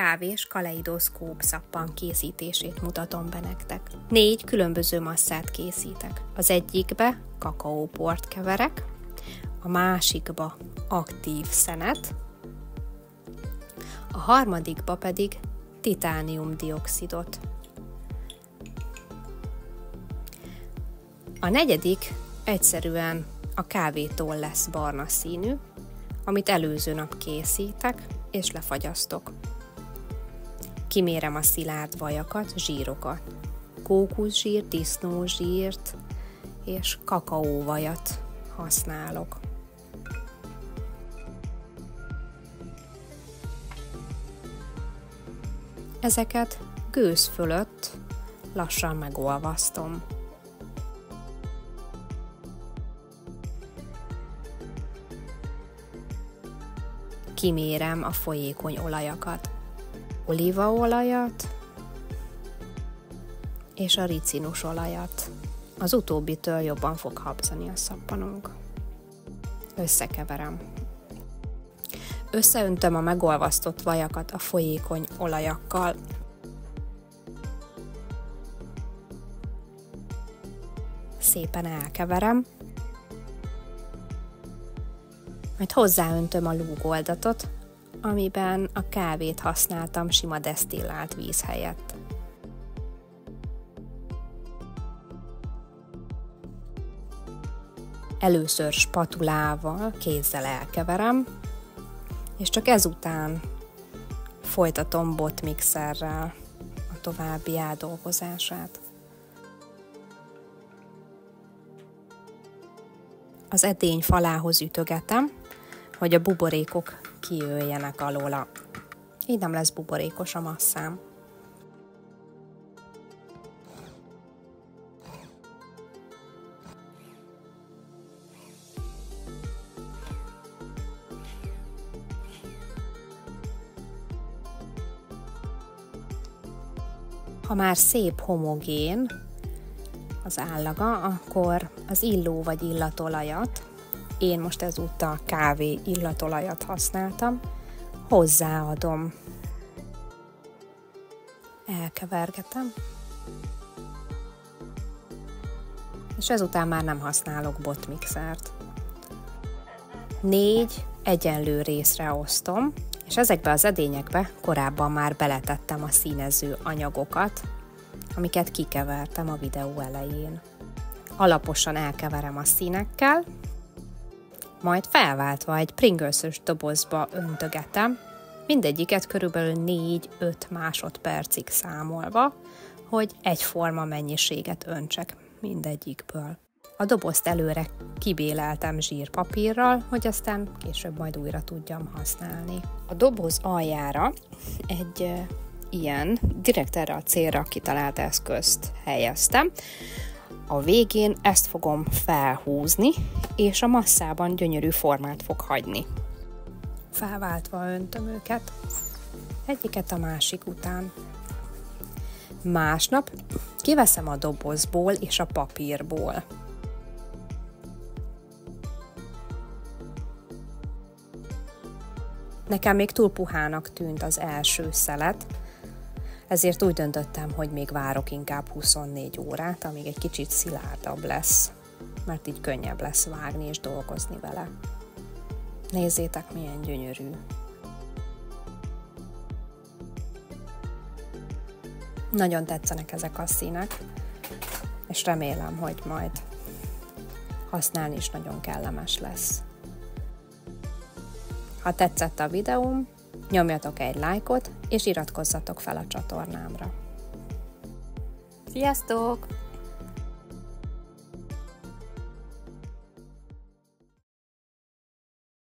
kávés kaleidoszkóp szappan készítését mutatom be nektek. 4 különböző masszát készítek. Az egyikbe kakaóport keverek, a másikba aktív szenet, a harmadikba pedig titánium-dioxidot. A negyedik egyszerűen a kávétól lesz barna színű, amit előző nap készítek és lefagyasztok. Kimérem a szilárd vajakat, zsírokat. Kókuszsírt, disznózsírt és kakaóvajat használok. Ezeket gőz fölött lassan megolvasztom. Kimérem a folyékony olajakat, olívaolajat és a ricinus olajat. Az utóbbitől jobban fog habzani a szappanunk. Összekeverem. Összeöntöm a megolvasztott vajakat a folyékony olajakkal. Szépen elkeverem. Majd hozzáöntöm a lúgoldatot, amiben a kávét használtam sima desztillált víz helyett. Először spatulával, kézzel elkeverem, és csak ezután folytatom botmixerrel a további átdolgozását. Az edény falához ütögetem, hogy a buborékok kijöjjenek alóla. Így nem lesz buborékos a masszám. Ha már szép homogén az állaga, akkor az illó vagy illatolajat, én most ezúttal kávé illatolajat használtam, hozzáadom. Elkevergetem. És ezután már nem használok botmixert. 4 egyenlő részre osztom, és ezekbe az edényekbe korábban már beletettem a színező anyagokat, amiket kikevertem a videó elején. Alaposan elkeverem a színekkel, majd felváltva egy Pringles-ös dobozba öntögetem, mindegyiket körülbelül 4-5 másodpercig számolva, hogy egyforma mennyiséget öntsek mindegyikből. A dobozt előre kibéleltem zsírpapírral, hogy aztán később majd újra tudjam használni. A doboz aljára egy ilyen, direkt erre a célra kitalált eszközt helyeztem. A végén ezt fogom felhúzni, és a masszában gyönyörű formát fog hagyni. Felváltva öntöm őket, egyiket a másik után. Másnap kiveszem a dobozból és a papírból. Nekem még túl puhának tűnt az első szelet, ezért úgy döntöttem, hogy még várok inkább 24 órát, amíg egy kicsit szilárdabb lesz, mert így könnyebb lesz vágni és dolgozni vele. Nézzétek, milyen gyönyörű! Nagyon tetszenek ezek a színek, és remélem, hogy majd használni is nagyon kellemes lesz. Ha tetszett a videóm, nyomjatok egy lájkot, és iratkozzatok fel a csatornámra. Sziasztok!